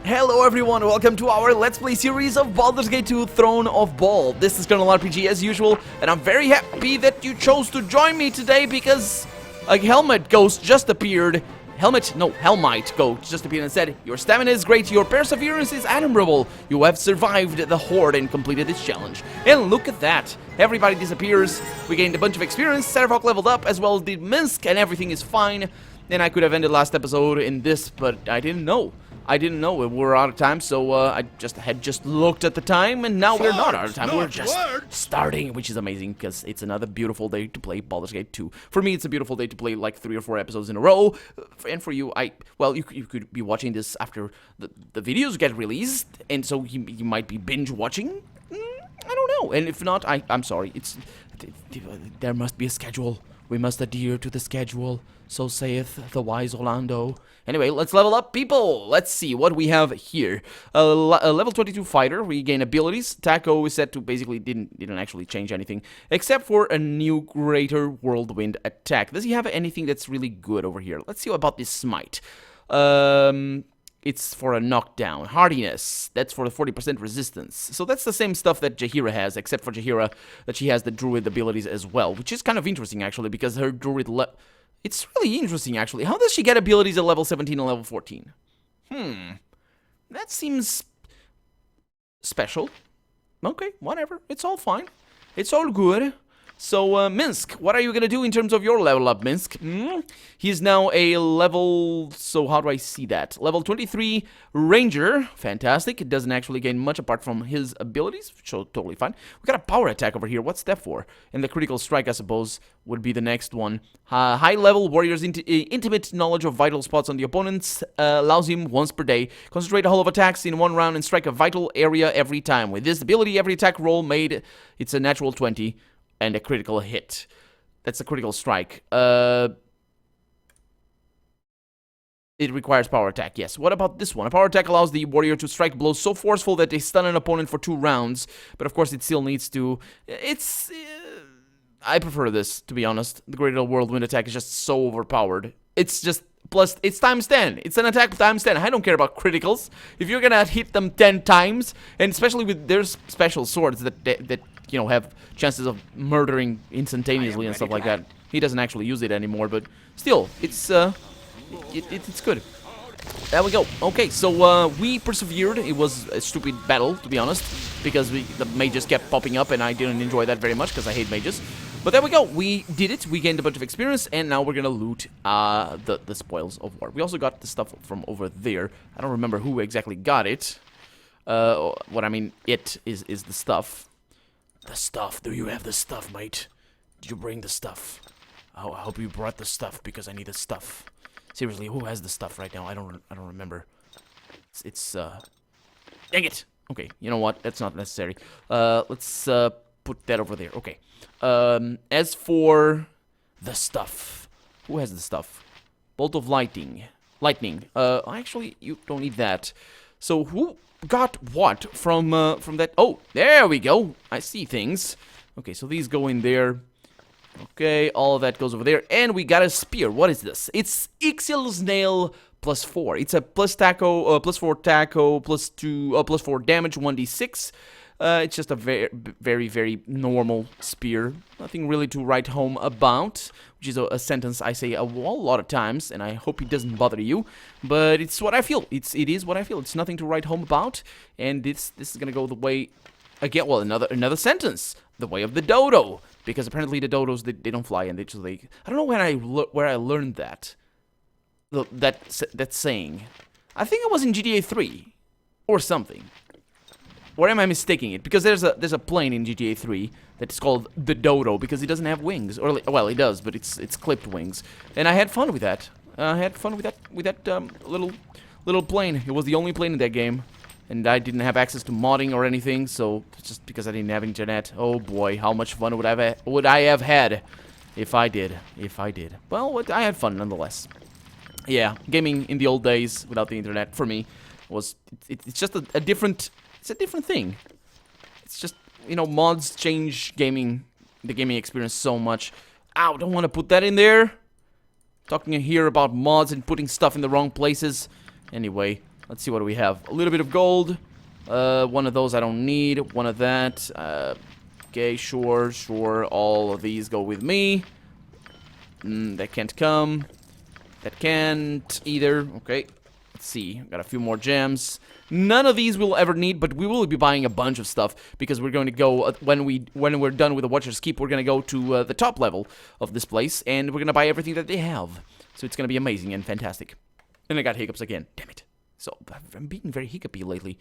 Hello everyone, welcome to our Let's Play series of Baldur's Gate 2 Throne of Ball. This is Colonel RPG as usual, and I'm very happy that you chose to join me today because a helmet ghost just appeared. Hellmite ghost just appeared and said, "Your stamina is great, your perseverance is admirable. You have survived the horde and completed this challenge." And look at that. Everybody disappears. We gained a bunch of experience, Servok leveled up, as well as did Minsk, and everything is fine. And I could have ended last episode in this, but I didn't know. We were out of time, so I had just looked at the time, and now we're not out of time. We're just starting, which is amazing, because it's another beautiful day to play Baldur's Gate 2. For me, it's a beautiful day to play like 3 or 4 episodes in a row, and for you, you could be watching this after the videos get released, and so you might be binge watching. I don't know, and if not, I'm sorry. There must be a schedule. We must adhere to the schedule. So saith the wise Orlando. Anyway, let's level up, people. Let's see what we have here. A level 22 fighter. We gain abilities. Taco is set to basically didn't actually change anything except for a new greater whirlwind attack. Does he have anything that's really good over here? Let's see about this smite. It's for a knockdown. Hardiness, that's for the 40% resistance. So that's the same stuff that Jaheira has, except for Jaheira, that she has the druid abilities as well, which is kind of interesting, actually, because her druid... It's really interesting, actually. How does she get abilities at level 17 and level 14? That seems... special. Okay, whatever. It's all fine. It's all good. So, Minsk, what are you gonna do in terms of your level up, Minsk? He's now a level... So, how do I see that? Level 23 Ranger. Fantastic. It doesn't actually gain much apart from his abilities, so totally fine. We got a power attack over here. What's that for? And the critical strike, I suppose, would be the next one. High-level warrior's intimate knowledge of vital spots on the opponents allows him once per day. Concentrate a whole of attacks in one round and strike a vital area every time. With this ability, every attack roll made, it's a natural 20. And a critical hit. That's a critical strike. It requires power attack, yes. What about this one? A power attack allows the warrior to strike blows so forceful that they stun an opponent for 2 rounds. But of course it still needs to... I prefer this, to be honest. The greater whirlwind attack is just so overpowered. It's just... Plus, it's times 10. It's an attack times 10. I don't care about criticals. If you're gonna hit them 10 times, and especially with their special swords that you know, have chances of murdering instantaneously and stuff like that. He doesn't actually use it anymore, but still, it's good. There we go. Okay, so we persevered. It was a stupid battle, to be honest, because the mages kept popping up, and I didn't enjoy that very much because I hate mages. But there we go. We did it. We gained a bunch of experience, and now we're gonna loot the spoils of war. We also got the stuff from over there. I don't remember who exactly got it. What I mean, it is the stuff. The stuff. Do you have the stuff, mate? Did you bring the stuff? Oh, I hope you brought the stuff because I need the stuff. Seriously, who has the stuff right now? I don't remember. It's dang it. Okay, you know what? That's not necessary. Let's put that over there. Okay. As for the stuff, who has the stuff? Bolt of lightning. Actually, you don't need that. So who got what from that? Oh, there we go. I see things. Okay, so these go in there. Okay, all of that goes over there, and we got a spear. What is this? It's Ixil's nail +4. It's a +4 taco, +4 damage, 1d6. It's just a very, very normal spear. Nothing really to write home about, which is a sentence I say a lot of times, and I hope it doesn't bother you. But it's what I feel. It is what I feel. It's nothing to write home about, and this is gonna go the way again. Well, another sentence. The way of the dodo, because apparently the dodos they don't fly, and they just I don't know where I learned that. That saying. I think it was in GTA 3 or something. Or am I mistaking it? Because there's a plane in GTA 3 that's called the Dodo because it doesn't have wings, or well, it does, but it's clipped wings. And I had fun with that. I had fun with that little plane. It was the only plane in that game, and I didn't have access to modding or anything, so just because I didn't have internet. Oh boy, how much fun would I have had if I did? Well, I had fun nonetheless. Yeah, gaming in the old days without the internet for me was it's just a different. It's a different thing. It's just, you know, mods change the gaming experience so much. Ow, don't want to put that in there. Talking here about mods and putting stuff in the wrong places. Anyway, Let's see what do we have. A little bit of gold. One of those I don't need. One of that. Okay, sure. All of these go with me. That can't come. That can't either. Okay. Let's see. Got a few more gems. None of these we'll ever need, but we will be buying a bunch of stuff because we're going to go when we're done with the Watcher's Keep. We're going to go to the top level of this place, and we're going to buy everything that they have. So it's going to be amazing and fantastic. And I got hiccups again. Damn it. So I'm being very hiccupy lately.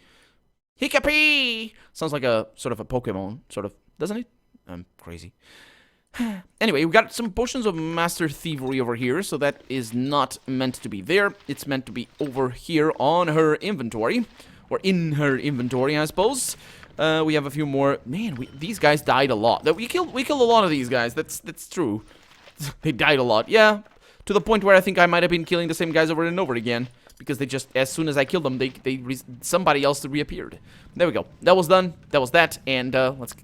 Hiccupy! Sounds like a sort of a Pokemon, sort of, doesn't it? I'm crazy. Anyway, we got some potions of Master Thievery over here, so that is not meant to be there. It's meant to be over here on her inventory, or in her inventory, I suppose. We have a few more. Man, these guys died a lot. We killed a lot of these guys. That's true. They died a lot. Yeah, to the point where I think I might have been killing the same guys over and over again, because they just, as soon as I killed them, somebody else reappeared. There we go. That was done. That was that. And let's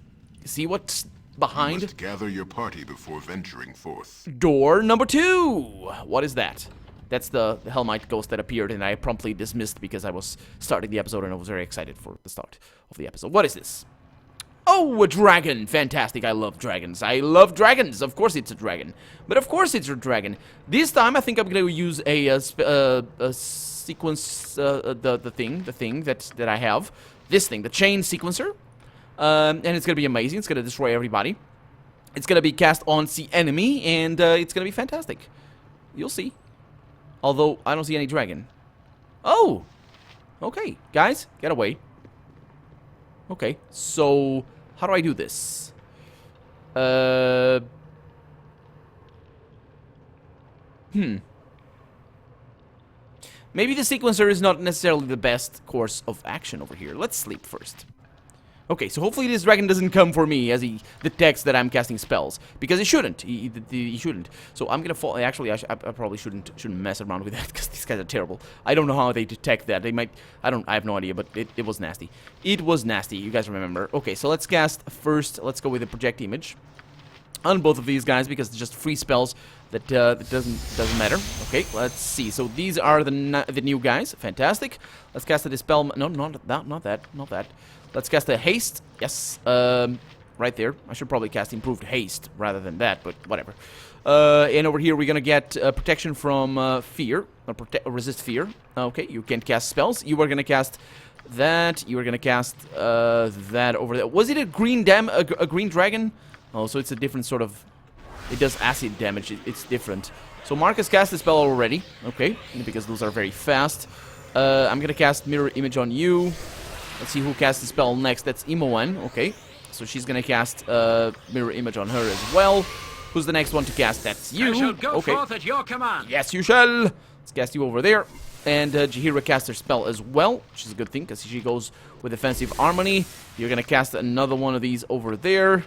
see what's behind. You must gather your party before venturing forth. Door number 2. What is that? That's the Hellmite ghost that appeared, and I promptly dismissed because I was starting the episode and I was very excited for the start of the episode. What is this? Oh, a dragon! Fantastic! I love dragons. I love dragons. Of course, it's a dragon. But of course, it's a dragon. This time, I think I'm gonna use a sequence. The thing that I have. This thing, the chain sequencer. And it's gonna be amazing. It's gonna destroy everybody. It's gonna be cast on the enemy, and it's gonna be fantastic. You'll see. Although I don't see any dragon. Oh, okay, guys, get away. Okay, so how do I do this? Maybe the sequencer is not necessarily the best course of action over here. Let's sleep first. Okay, so hopefully this dragon doesn't come for me as he detects that I'm casting spells, because he shouldn't. He shouldn't. So I'm gonna fall. Actually, I probably shouldn't mess around with that because these guys are terrible. I don't know how they detect that. They might. I have no idea, but it was nasty. It was nasty. You guys remember? Okay, so let's cast first. Let's go with the project image on both of these guys because it's just free spells that doesn't matter. Okay, let's see. So these are the new guys. Fantastic. Let's cast a dispel. No, not that. Let's cast a haste. Yes, right there. I should probably cast improved haste rather than that, but whatever. And over here we're gonna get protection from fear, or resist fear. Okay, you can cast spells. You are gonna cast that. You are gonna cast that over there. Was it a green dragon? Oh, so it's a different sort of. It does acid damage. It's different. So Markos cast the spell already. Okay, because those are very fast. I'm gonna cast mirror image on you. Let's see who casts the spell next. That's Imoen. Okay, so she's gonna cast mirror image on her as well. Who's the next one to cast? That's you. I shall go okay. forth at your command. Yes, you shall. Let's cast you over there. And Jaheira casts her spell as well, which is a good thing because she goes with Defensive Harmony. You're gonna cast another one of these over there.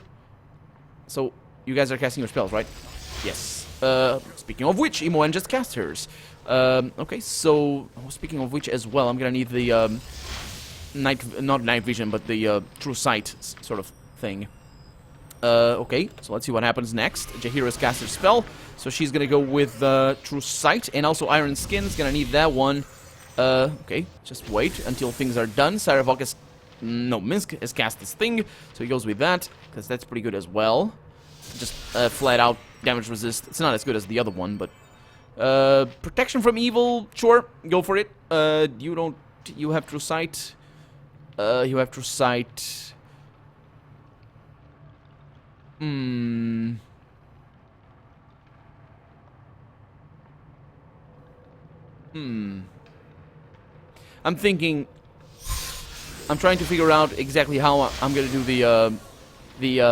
So you guys are casting your spells, right? Yes. Speaking of which, Imoen just cast hers. Okay, so speaking of which as well, I'm gonna need the not night vision, but the true sight sort of thing. Okay, so let's see what happens next. Jaheira's cast her spell, so she's gonna go with true sight, and also Iron Skin's gonna need that one. Okay, just wait until things are done. Minsk has cast this thing, so he goes with that, because that's pretty good as well. Just flat out damage resist. It's not as good as the other one, but protection from evil, sure, go for it. You have true sight. You have true sight. I'm thinking. I'm trying to figure out exactly how I'm gonna do the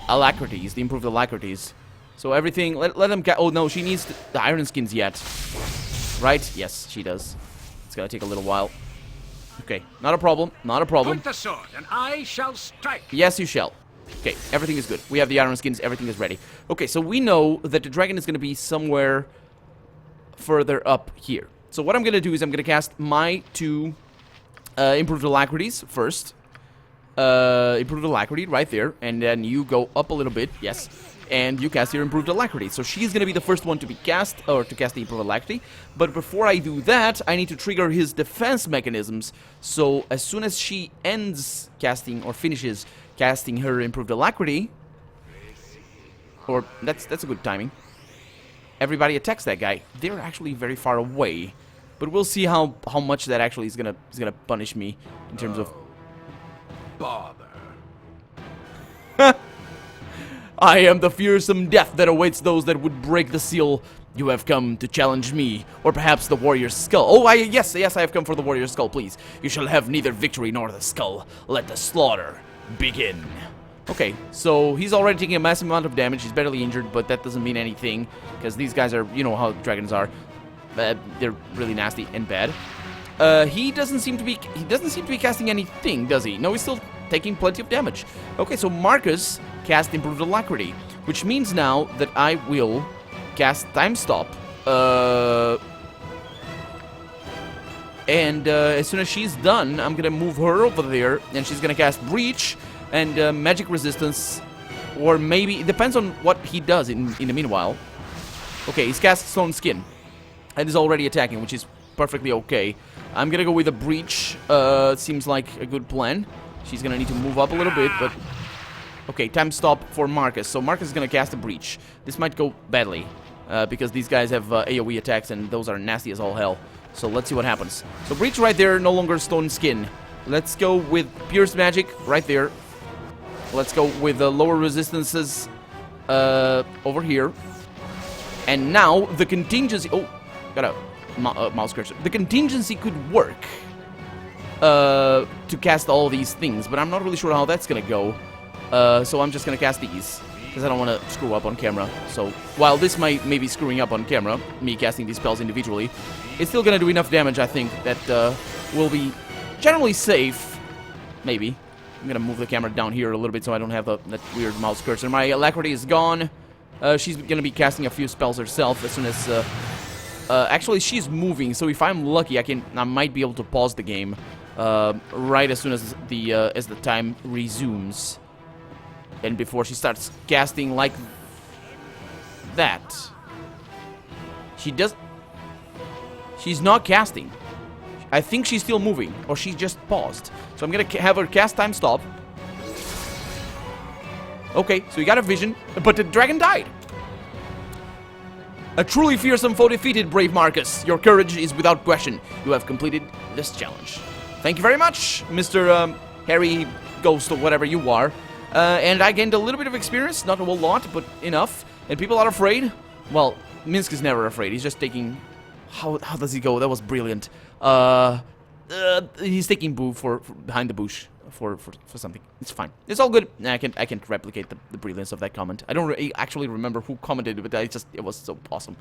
alacrities, the improved alacrities. So everything. Let them. Oh no, she needs the Iron Skins yet, right? Yes, she does. It's gonna take a little while. Okay, not a problem. Not a problem. Point the sword, and I shall strike. Yes, you shall. Okay, everything is good. We have the Iron Skins. Everything is ready. Okay, so we know that the dragon is gonna be somewhere further up here. So what I'm gonna do is I'm gonna cast my two improved alacrities first. Improved alacrity right there, and then you go up a little bit. Yes. and you cast your improved alacrity. So she's gonna be the first one to be cast, or to cast the improved alacrity. But before I do that, I need to trigger his defense mechanisms. So as soon as she ends casting, or finishes casting her improved alacrity, or that's a good timing, everybody attacks that guy. They're actually very far away, but we'll see how much that actually is gonna punish me in terms of. Bother. I am the fearsome death that awaits those that would break the seal. You have come to challenge me, or perhaps the warrior's skull. Oh, yes, I have come for the warrior's skull, please. You shall have neither victory nor the skull. Let the slaughter begin. Okay, so he's already taking a massive amount of damage. He's barely injured, but that doesn't mean anything, because these guys are, you know how dragons are. They're really nasty and bad. He doesn't seem to be casting anything, does he? No, he's still taking plenty of damage. Okay, so Markos cast improved alacrity, which means now that I will cast time stop. And as soon as she's done, I'm gonna move her over there, and she's gonna cast breach and magic resistance, or maybe it depends on what he does in the meanwhile. Okay, he's cast stone skin and is already attacking, which is perfectly okay. I'm gonna go with a breach. Seems like a good plan. She's gonna need to move up a little bit, but okay, time stop for Markos. So Markos is gonna cast a breach. This might go badly because these guys have AoE attacks, and those are nasty as all hell. So let's see what happens. So breach right there, no longer stone skin. Let's go with pierce magic right there. Let's go with the lower resistances over here. And now the contingency. Oh, got a mouse cursor. The contingency could work to cast all these things, but I'm not really sure how that's gonna go. So I'm just gonna cast these because I don't want to screw up on camera. So while this might maybe screwing up on camera, me casting these spells individually, it's still gonna do enough damage, I think, that will be generally safe. Maybe. I'm gonna move the camera down here a little bit so I don't have that weird mouse cursor. My alacrity is gone. She's gonna be casting a few spells herself as soon as. Actually, she's moving, so if I'm lucky, I might be able to pause the game right as soon as the time resumes, and before she starts casting like that. She's not casting. I think she's still moving, or she just paused. So I'm gonna have her cast time stop. Okay, so you got a vision, but the dragon died. A truly fearsome foe defeated, brave Markos. Your courage is without question. You have completed this challenge. Thank you very much, Mr. Harry Ghost or whatever you are. And I gained a little bit of experience, not a whole lot, but enough. And people are afraid. Well, Minsk is never afraid. He's just taking... How does he go? That was brilliant. He's taking Boo for behind the bush for something. It's fine. It's all good. I can't replicate the brilliance of that comment. I don't actually remember who commented, but it was so awesome.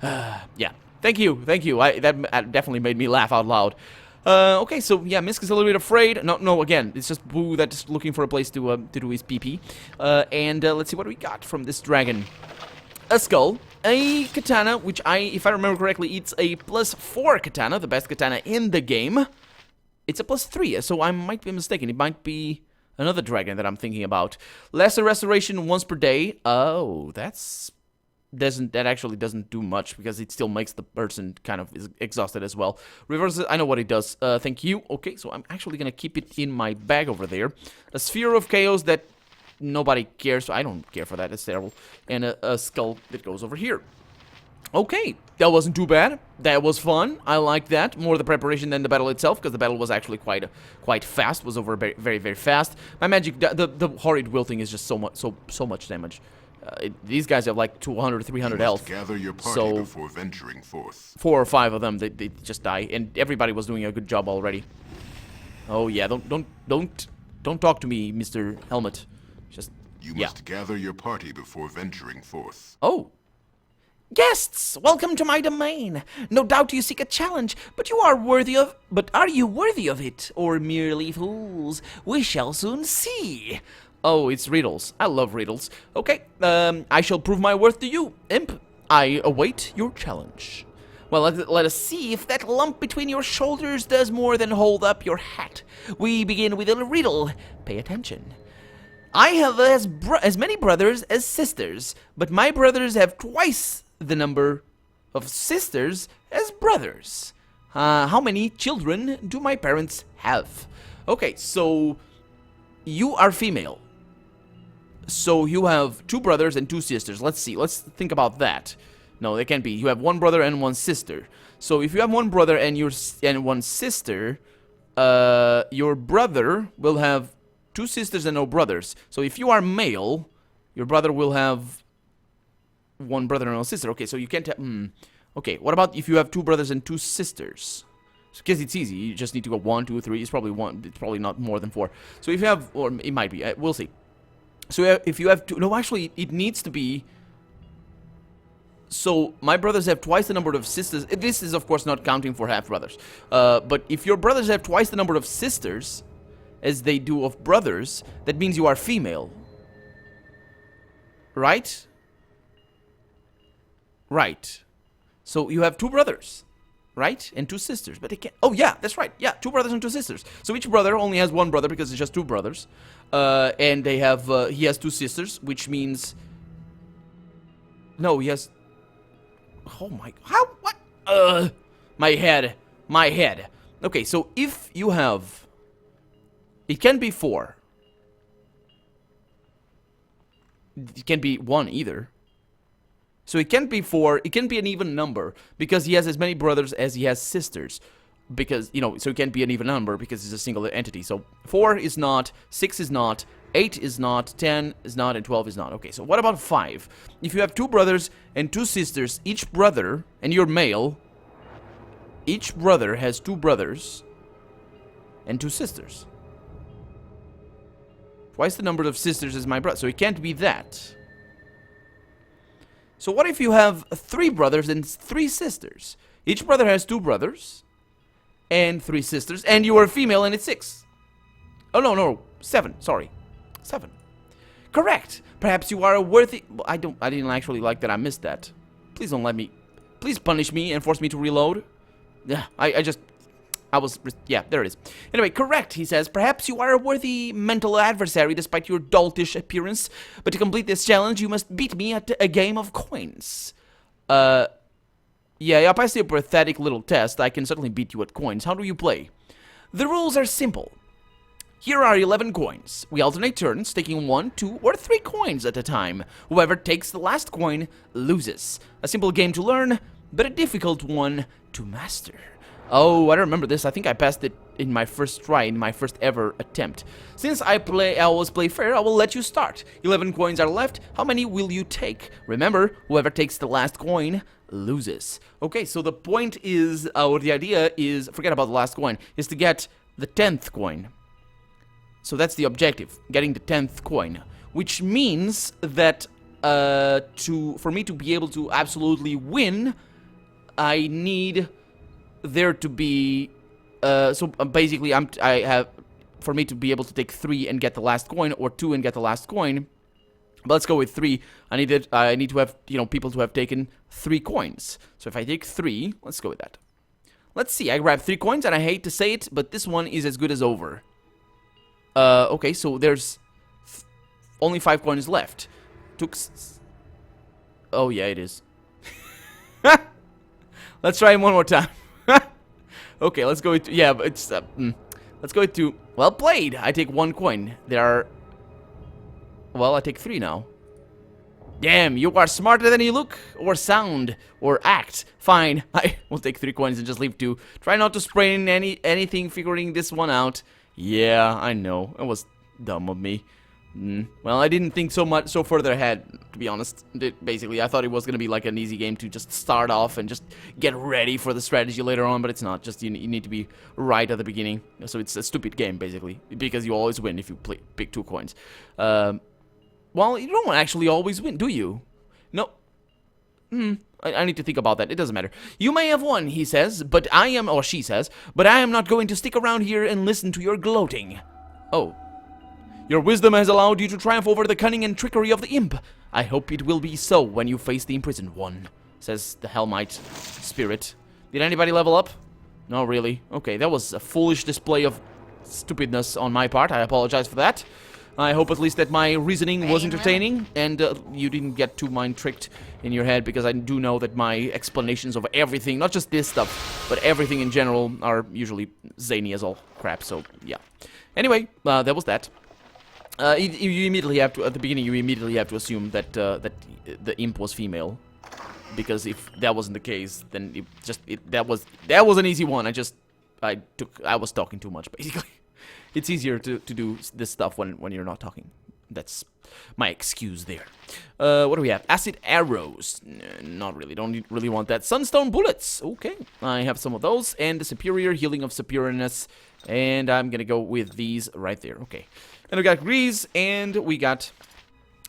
Yeah. Thank you. That definitely made me laugh out loud. Okay, so yeah, Minsk is a little bit afraid. No, again, it's just Boo that's looking for a place to do his pee-pee. And let's see what we got from this dragon. A skull, a katana, which if I remember correctly, it's a +4 katana, the best katana in the game. It's a +3, so I might be mistaken. It might be another dragon that I'm thinking about. Lesser restoration once per day. Oh, that actually doesn't do much because it still makes the person kind of exhausted as well. Reverse, I know what it does. Thank you. Okay, so I'm actually gonna keep it in my bag over there. A sphere of chaos that nobody cares. I don't care for that. It's terrible. And a skull that goes over here. Okay, that wasn't too bad. That was fun. I like that. More the preparation than the battle itself, because the battle was actually quite fast. Was over very, very fast. My magic, the horrid wilting is just so much damage. These guys have like 200, 300 health. Gather your party before venturing forth. 4 or 5 of them, they just die, and everybody was doing a good job already. Oh yeah, don't talk to me, Mr. Helmet. You must gather your party before venturing forth. Oh. Guests, welcome to my domain. No doubt you seek a challenge, but are you worthy of it, or merely fools? We shall soon see. Oh, it's riddles. I love riddles. Okay, I shall prove my worth to you, imp. I await your challenge. Well, let us see if that lump between your shoulders does more than hold up your hat. We begin with a riddle. Pay attention. I have as many brothers as sisters, but my brothers have twice the number of sisters as brothers. How many children do my parents have? Okay, so you are female. So you have 2 brothers and 2 sisters. Let's see. Let's think about that. No, it can't be. You have 1 brother and 1 sister. So if you have 1 brother and 1 sister, your brother will have 2 sisters and no brothers. So if you are male, your brother will have 1 brother and 1 sister. Okay, so you can't have... Okay, what about if you have 2 brothers and 2 sisters? Because it's easy. You just need to go 1, 2, 3. It's probably 1. It's probably not more than 4. So if you have... Or it might be. We'll see. So if you have 2... No, actually, it needs to be... So my brothers have twice the number of sisters. This is, of course, not counting for half-brothers. But if your brothers have twice the number of sisters as they do of brothers, that means you are female. Right? Right. So you have 2 brothers, right? And 2 sisters. But they can't... Oh, yeah, that's right. Yeah, 2 brothers and 2 sisters. So each brother only has 1 brother because it's just 2 brothers. And they have... he has 2 sisters, which means... No, he has... Oh my... How? What? My head. My head. Okay, so if you have... It can be 4. It can't be 1 either. So it can't be 4. It can be an even number because he has as many brothers as he has sisters. Because, you know, so it can't be an even number because it's a single entity. So 4 is not, 6 is not, 8 is not, 10 is not, and 12 is not. Okay, so what about 5? If you have 2 brothers and 2 sisters, each brother, and you're male, each brother has 2 brothers and 2 sisters. Twice the number of sisters as my brother, so it can't be that. So what if you have 3 brothers and 3 sisters? Each brother has 2 brothers and 3 sisters, and you are female and it's 6. Oh, no, 7, sorry. 7. Correct. Perhaps you are a worthy... I didn't actually like that I missed that. Please don't let me... Please punish me and force me to reload. Yeah, yeah, there it is. Anyway, correct, he says. Perhaps you are a worthy mental adversary despite your doltish appearance. But to complete this challenge, you must beat me at a game of coins. Yeah, I passed a pathetic little test. I can certainly beat you at coins. How do you play? The rules are simple. Here are 11 coins. We alternate turns, taking 1, 2, or 3 coins at a time. Whoever takes the last coin loses. A simple game to learn, but a difficult one to master. Oh, I remember this. I think I passed it in my first try, in my first ever attempt. Since I always play fair, I will let you start. 11 coins are left. How many will you take? Remember, whoever takes the last coin loses. Okay, so the point is, or the idea is, forget about the last coin, is to get the 10th coin. So that's the objective, getting the 10th coin. Which means that for me to be able to absolutely win, I need there to be basically for me to be able to take 3 and get the last coin, or 2 and get the last coin. But let's go with 3. I need to have, you know, people to have taken 3 coins. So if I take 3, let's go with that. Let's see. I grabbed 3 coins, and I hate to say it, but this one is as good as over. Okay, so there's only 5 coins left. Oh yeah, it is. Let's try him one more time. Okay, let's go with... Yeah, but it's... let's go with 2. Well played! I take 1 coin. There are... Well, I take 3 now. Damn, you are smarter than you look, or sound, or act. Fine, I will take 3 coins and just leave 2. Try not to sprain anything figuring this one out. Yeah, I know. It was dumb of me. Well, I didn't think so further ahead, to be honest. Basically, I thought it was going to be like an easy game to just start off and just get ready for the strategy later on, but it's not. Just you need to be right at the beginning. So it's a stupid game, basically, because you always win if you pick 2 coins. Well, you don't actually always win, do you? No. I need to think about that. It doesn't matter. You may have won, he says, but I am, or she says, but I am not going to stick around here and listen to your gloating. Oh. Your wisdom has allowed you to triumph over the cunning and trickery of the imp. I hope it will be so when you face the imprisoned one, says the Helmite spirit. Did anybody level up? No, really? Okay, that was a foolish display of stupidness on my part. I apologize for that. I hope at least that my reasoning was entertaining and you didn't get too mind-tricked in your head, because I do know that my explanations of everything, not just this stuff, but everything in general, are usually zany as all crap, so yeah. Anyway, that was that. You immediately have to, at the beginning, you immediately have to assume that that the imp was female, because if that wasn't the case, then that was an easy one. I was talking too much, basically. It's easier to do this stuff when you're not talking. That's my excuse there. What do we have? Acid arrows. Not really. Don't really want that. Sunstone bullets. Okay. I have some of those. And the superior healing of superiorness. And I'm gonna go with these right there. Okay. And we got grease, and we got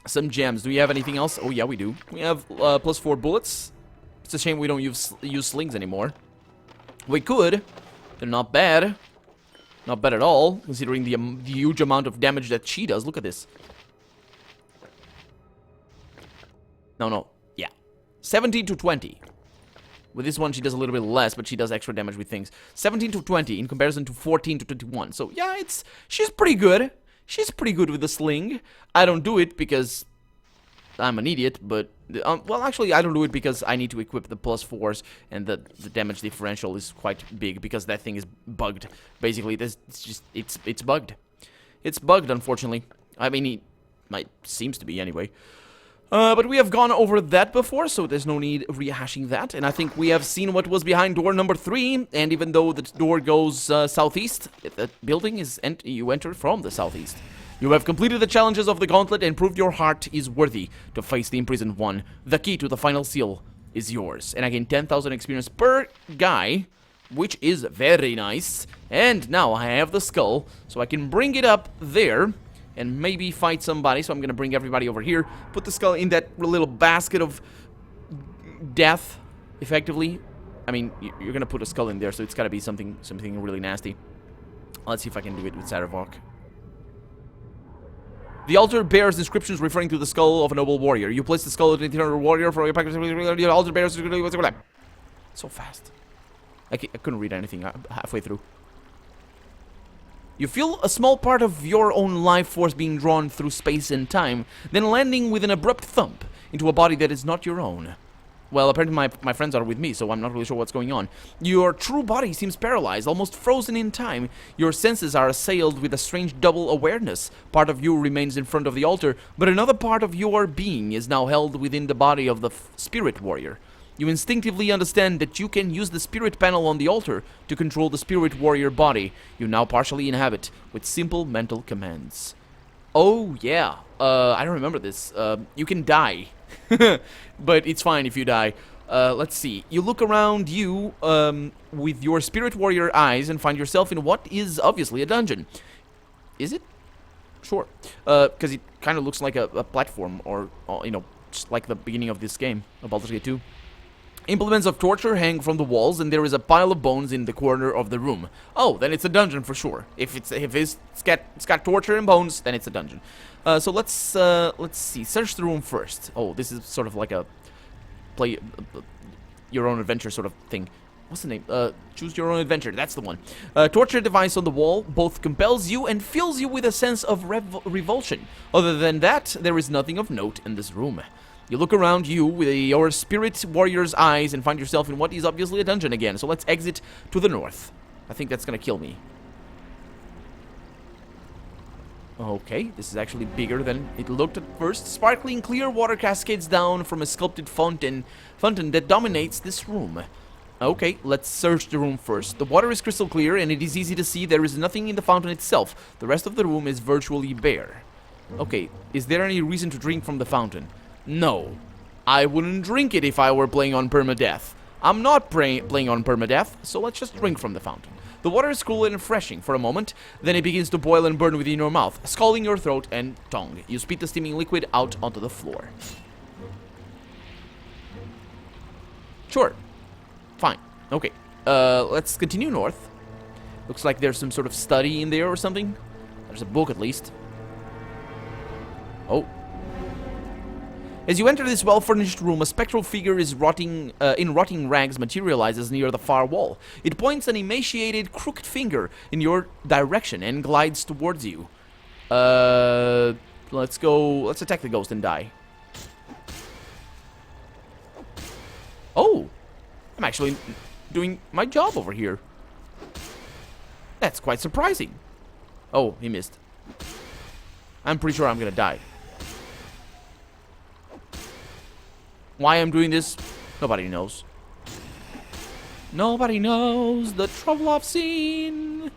some gems. Do we have anything else? Oh, yeah, we do. We have +4 bullets. It's a shame we don't use slings anymore. We could. They're not bad. Not bad at all, considering the huge amount of damage that she does. Look at this. No. Yeah. 17 to 20. With this one, she does a little bit less, but she does extra damage with things. 17 to 20 in comparison to 14 to 21. So, yeah, she's pretty good. She's pretty good with the sling. I don't do it because I'm an idiot, but... well, actually, I don't do it because I need to equip the +4s, and the damage differential is quite big, because that thing is bugged. Basically, it's bugged. It's bugged, unfortunately. I mean, it seems to be, anyway. But we have gone over that before, so there's no need rehashing that. And I think we have seen what was behind door number 3. And even though the door goes southeast, the building is you enter from the southeast. You have completed the challenges of the Gauntlet and proved your heart is worthy to face the imprisoned one. The key to the final seal is yours. And I gain 10,000 experience per guy, which is very nice. And now I have the skull, so I can bring it up there and maybe fight somebody. So I'm going to bring everybody over here, put the skull in that little basket of death, effectively. I mean, you're going to put a skull in there, so it's got to be something really nasty. Let's see if I can do it with Sarevok. The altar bears inscriptions referring to the skull of a noble warrior. You place the skull of an eternal warrior for your practice. The altar bears... So fast. I couldn't read anything halfway through. You feel a small part of your own life force being drawn through space and time, then landing with an abrupt thump into a body that is not your own. Well, apparently my friends are with me, so I'm not really sure what's going on. Your true body seems paralyzed, almost frozen in time. Your senses are assailed with a strange double awareness. Part of you remains in front of the altar, but another part of your being is now held within the body of the spirit warrior. You instinctively understand that you can use the spirit panel on the altar to control the spirit warrior body you now partially inhabit with simple mental commands. Oh, yeah. I don't remember this. You can die. But it's fine if you die. Let's see. You look around you with your spirit warrior eyes and find yourself in what is obviously a dungeon. Is it? Sure. Because it kind of looks like a platform, or, you know, just like the beginning of this game, of Baldur's Gate 2. Implements of torture hang from the walls, and there is a pile of bones in the corner of the room. Oh, then it's a dungeon for sure. If it's got torture and bones, then it's a dungeon. So let's see. Search the room first. Oh, this is sort of like a play your own adventure sort of thing. What's the name? Choose your own adventure. That's the one. Torture device on the wall both compels you and fills you with a sense of revulsion. Other than that, there is nothing of note in this room. You look around you with your spirit warrior's eyes and find yourself in what is obviously a dungeon again. So let's exit to the north. I think that's gonna kill me. Okay, this is actually bigger than it looked at first. Sparkling clear water cascades down from a sculpted fountain that dominates this room. Okay, let's search the room first. The water is crystal clear and it is easy to see there is nothing in the fountain itself. The rest of the room is virtually bare. Okay, is there any reason to drink from the fountain? No, I wouldn't drink it if I were playing on permadeath. I'm not playing on permadeath, so let's just drink from the fountain. The water is cool and refreshing for a moment, then it begins to boil and burn within your mouth, scalding your throat and tongue. You spit the steaming liquid out onto the floor. Sure. Fine. Okay. Let's continue north. Looks like there's some sort of study in there or something. There's a book at least. Oh. As you enter this well-furnished room, a spectral figure is in rotting rags materializes near the far wall. It points an emaciated, crooked finger in your direction and glides towards you. Let's go. Let's attack the ghost and die. Oh, I'm actually doing my job over here. That's quite surprising. Oh, he missed. I'm pretty sure I'm gonna die. Why I'm doing this, nobody knows. Nobody knows the trouble I've seen.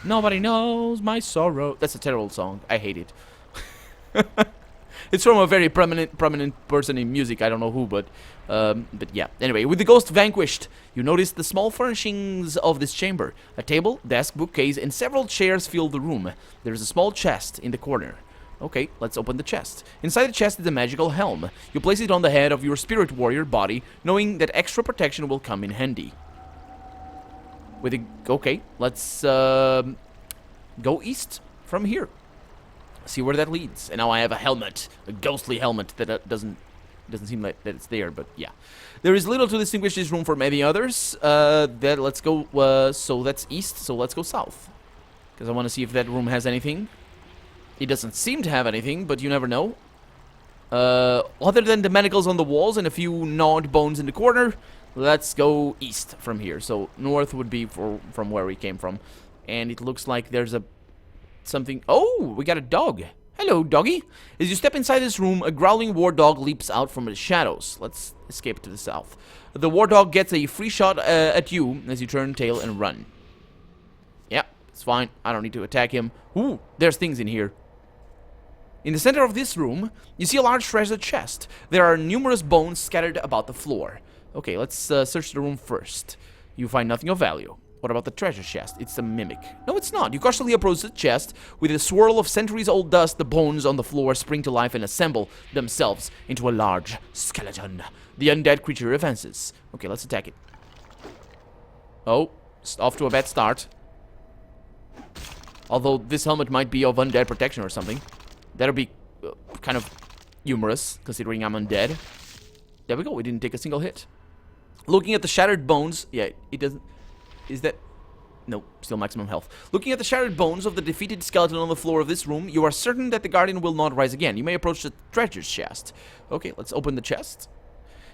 Nobody knows my sorrow. That's a terrible song. I hate it. It's from a very prominent person in music. I don't know who, but yeah. Anyway, with the ghost vanquished, you notice the small furnishings of this chamber. A table, desk, bookcase, and several chairs fill the room. There is a small chest in the corner. Okay, let's open the chest. Inside the chest is a magical helm. You place it on the head of your spirit warrior body, knowing that extra protection will come in handy. Okay, let's go east from here. See where that leads. And now I have a helmet, a ghostly helmet that doesn't seem like that it's there, but yeah. There is little to distinguish this room from any others. Let's go. So that's east. So let's go south, because I want to see if that room has anything. It doesn't seem to have anything, but you never know. Other than the manacles on the walls and a few gnawed bones in the corner, let's go east from here. So north would be from where we came from. And it looks like there's something. Oh, we got a dog. Hello, doggy. As you step inside this room, a growling war dog leaps out from the shadows. Let's escape to the south. The war dog gets a free shot at you as you turn tail and run. Yeah, it's fine. I don't need to attack him. Ooh, there's things in here. In the center of this room, you see a large treasure chest. There are numerous bones scattered about the floor. Okay, let's search the room first. You find nothing of value. What about the treasure chest? It's a mimic. No, it's not. You cautiously approach the chest. With a swirl of centuries-old dust, the bones on the floor spring to life and assemble themselves into a large skeleton. The undead creature advances. Okay, let's attack it. Oh, it's off to a bad start. Although this helmet might be of undead protection or something. That'll be kind of humorous, considering I'm undead. There we go. We didn't take a single hit. Looking at the shattered bones. Yeah, it doesn't... Is that... No, still maximum health. Looking at the shattered bones of the defeated skeleton on the floor of this room, you are certain that the guardian will not rise again. You may approach the treasure chest. Okay, let's open the chest.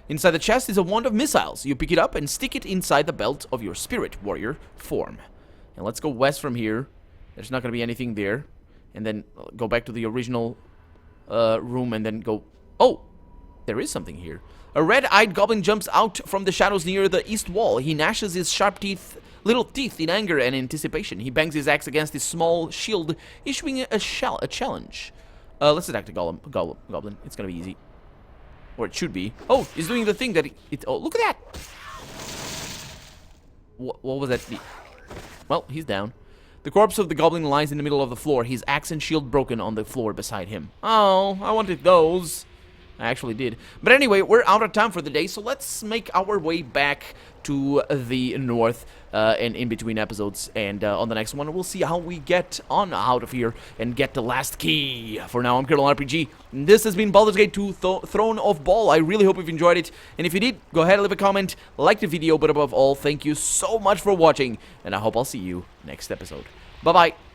Inside the chest is a wand of missiles. You pick it up and stick it inside the belt of your spirit warrior form. And let's go west from here. There's not going to be anything there. And then go back to the original room and then go... Oh! There is something here. A red-eyed goblin jumps out from the shadows near the east wall. He gnashes his sharp little teeth in anger and anticipation. He bangs his axe against his small shield, issuing a challenge. Let's attack the goblin. It's gonna be easy. Or it should be. Oh, he's doing the thing that oh, look at that! What was that? Well, he's down. The corpse of the goblin lies in the middle of the floor, his axe and shield broken on the floor beside him. Oh, I wanted those. I actually did. But anyway, we're out of time for the day, so let's make our way back to the north and in between episodes. And on the next one, we'll see how we get on out of here and get the last key. For now, I'm Colonel RPG. And this has been Baldur's Gate 2 Throne of Ball. I really hope you've enjoyed it. And if you did, go ahead and leave a comment, like the video, but above all, thank you so much for watching. And I hope I'll see you next episode. Bye-bye.